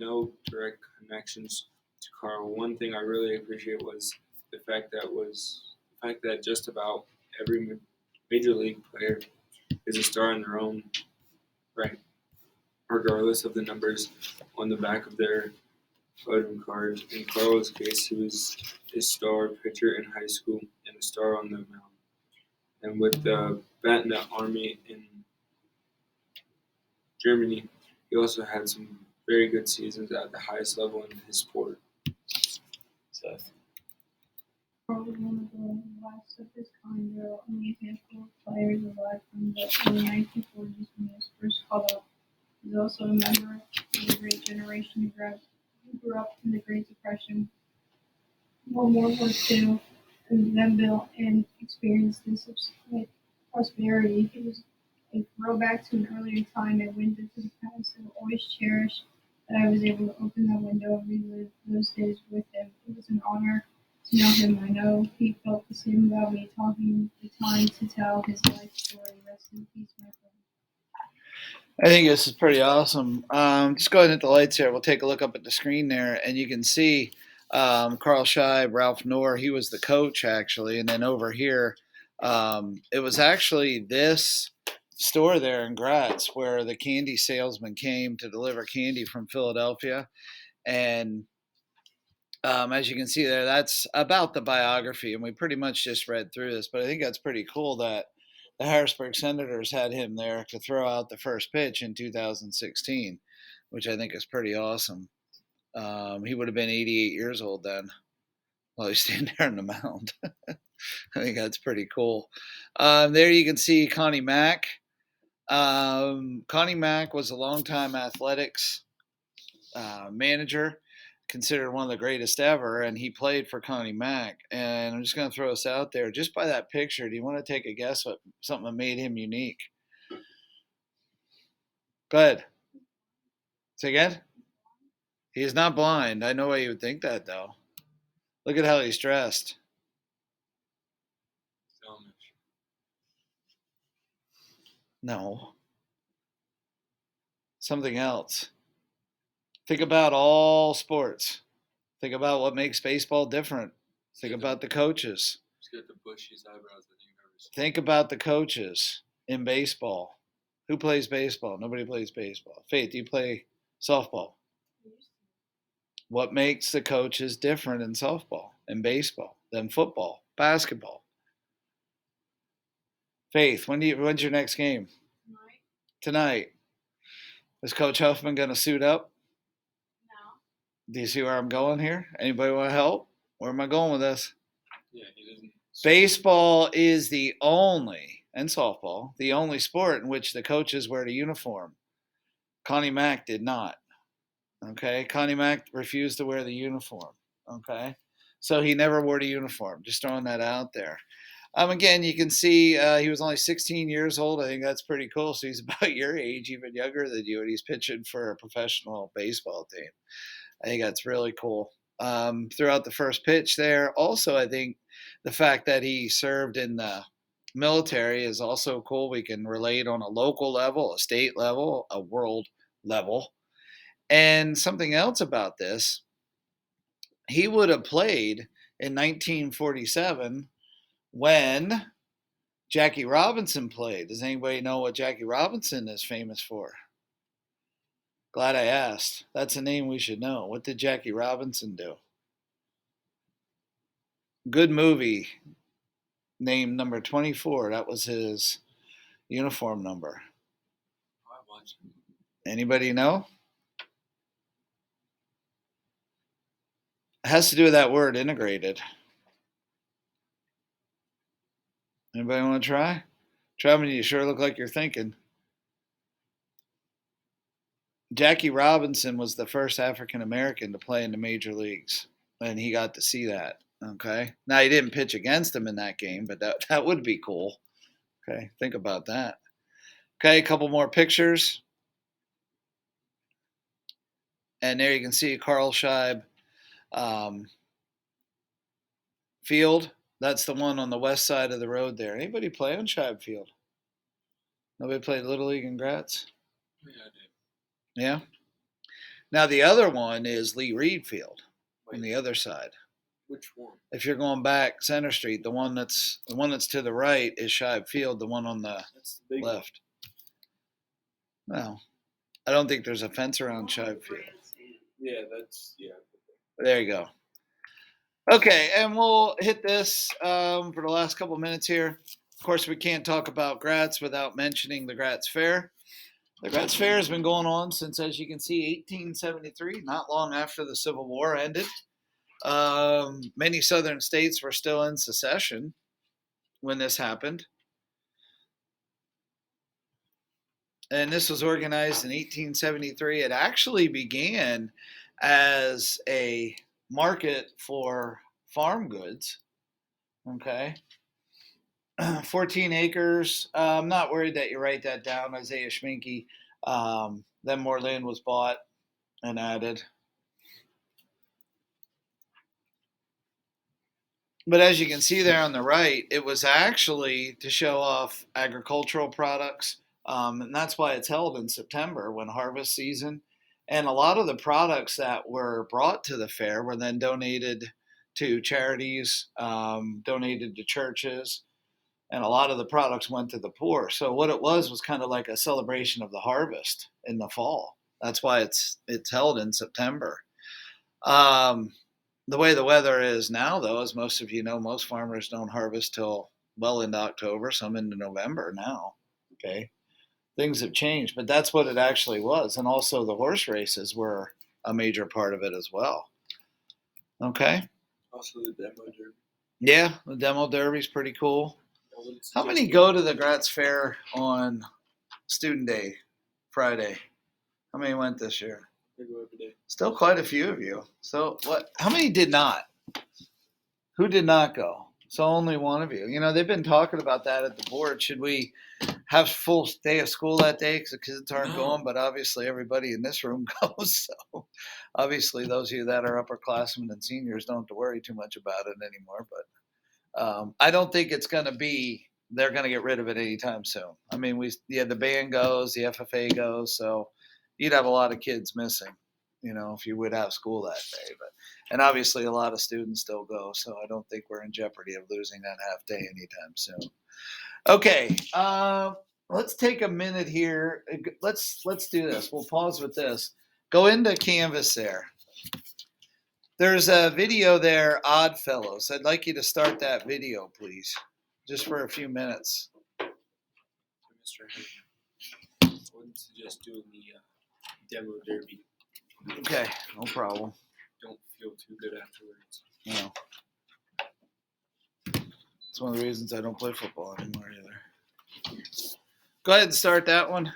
No direct connections to Carl. One thing I really appreciate was the fact that just about every major league player is a star in their own right, regardless of the numbers on the back of their photo card. In Carl's case, he was a star pitcher in high school and a star on the mound. And with the Batna Army in Germany, he also had some very good seasons at the highest level in his sport. Seth. Carl was one of the last of his kind. There are only a handful of players alive from the early 1940s when he was first called up. He's also a member of the Great Generation who grew up in the Great Depression, won World War II, and then built and experienced this prosperity. It was a throwback to an earlier time, a window to the past. I will always cherish that I was able to open that window and relive those days with him. It was an honor to know him. I know he felt the same about me, talking the time to tell his life story. Rest in peace, my friend. I think this is pretty awesome. Just go ahead and hit the lights here. We'll take a look up at the screen there, and you can see Carl Scheib, Ralph Knorr. He was the coach, actually. And then over here, it was actually this store there in Graz where the candy salesman came to deliver candy from Philadelphia. And as you can see there, that's about the biography. And we pretty much just read through this. But I think that's pretty cool that the Harrisburg Senators had him there to throw out the first pitch in 2016, which I think is pretty awesome. He would have been 88 years old then while he's standing there on the mound. I think that's pretty cool. There you can see Connie Mack. Connie Mack was a longtime athletics manager, considered one of the greatest ever, and he played for Connie Mack. And I'm just going to throw this out there. Just by that picture, do you want to take a guess what something that made him unique? Go ahead. Say again? He is not blind. I know why you would think that, though. Look at how he's dressed. No. Something else. Think about all sports. Think about what makes baseball different. Think about the coaches. He's got the bushiest eyebrows that you've ever seen. Think about the coaches in baseball. Who plays baseball? Nobody plays baseball. Faith, do you play softball? What makes the coaches different in softball and baseball than football, basketball? Faith, when's your next game? Tonight. Is Coach Huffman going to suit up? No. Do you see where I'm going here? Anybody want to help? Where am I going with this? Yeah, he doesn't. Baseball is the only, and softball, the only sport in which the coaches wear the uniform. Connie Mack did not. Okay, Connie Mack refused to wear the uniform. Okay, so he never wore the uniform. Just throwing that out there. Again, you can see he was only 16 years old. I think that's pretty cool. So he's about your age, even younger than you, and he's pitching for a professional baseball team. I think that's really cool. Throughout the first pitch there, also, I think the fact that he served in the military is also cool. We can relate on a local level, a state level, a world level. And something else about this, he would have played in 1947 when Jackie Robinson played. Does anybody know what Jackie Robinson is famous for? Glad I asked. That's a name we should know. What did Jackie Robinson do? Good movie. Name number 24. That was his uniform number. Anybody know? It has to do with that word, integrated. Anybody want to try? Trevor, you sure look like you're thinking. Jackie Robinson was the first African American to play in the major leagues, and he got to see that. Okay. Now, he didn't pitch against him in that game, but that would be cool. Okay. Think about that. Okay. A couple more pictures. And there you can see Carl Scheib Field. That's the one on the west side of the road there. Anybody play on Scheib Field? Nobody played Little League in Graz? Yeah, I did. Yeah? Now the other one is Lee Reed Field on the other side. Which one? If you're going back Center Street, the one that's to the right is Shibe Field. The one on the That's the big one. left. No, I don't think there's a fence around Shibe Field. Yeah. There you go. Okay, and we'll hit this for the last couple minutes here. Of course, we can't talk about Gratz without mentioning the Gratz Fair. The Gratz Fair has been going on since, as you can see, 1873, not long after the Civil War ended. Many southern states were still in secession when this happened. And this was organized in 1873. It actually began as a market for farm goods. Okay. 14 acres. I'm not worried that you write that down, Isaiah Schminke. Then more land was bought and added. But as you can see there on the right, it was actually to show off agricultural products. And that's why it's held in September when harvest season. And a lot of the products that were brought to the fair were then donated to charities, donated to churches, and a lot of the products went to the poor. So what it was kind of like a celebration of the harvest in the fall. That's why it's held in September. The way the weather is now, though, as most of you know, most farmers don't harvest till well into October, some into November now. Okay. Things have changed, but that's what it actually was. And also the horse races were a major part of it as well. Okay. Also the demo derby. Yeah, the demo derby is pretty cool. How many go to the Gratz Fair on Student Day, Friday? How many went this year? I go every day. Still quite a few of you. So what? How many did not? Who did not go? So only one of you. You know, they've been talking about that at the board. Should we have full day of school that day because the kids aren't going? But obviously everybody in this room goes. So obviously those of you that are upperclassmen and seniors don't have to worry too much about it anymore. But I don't think it's going to be, they're going to get rid of it anytime soon. I mean, the band goes, the FFA goes. So you'd have a lot of kids missing, you know, if you would have school that day. And obviously a lot of students still go, so I don't think we're in jeopardy of losing that half day anytime soon. Okay, let's take a minute here. Let's do this. We'll pause with this. Go into Canvas there. There's a video there, Oddfellows. I'd like you to start that video, please, just for a few minutes. Mr. Henry, I wouldn't suggest doing the demo derby. Okay, no problem. Don't feel too good afterwards. No. It's one of the reasons I don't play football anymore either. Go ahead and start that one.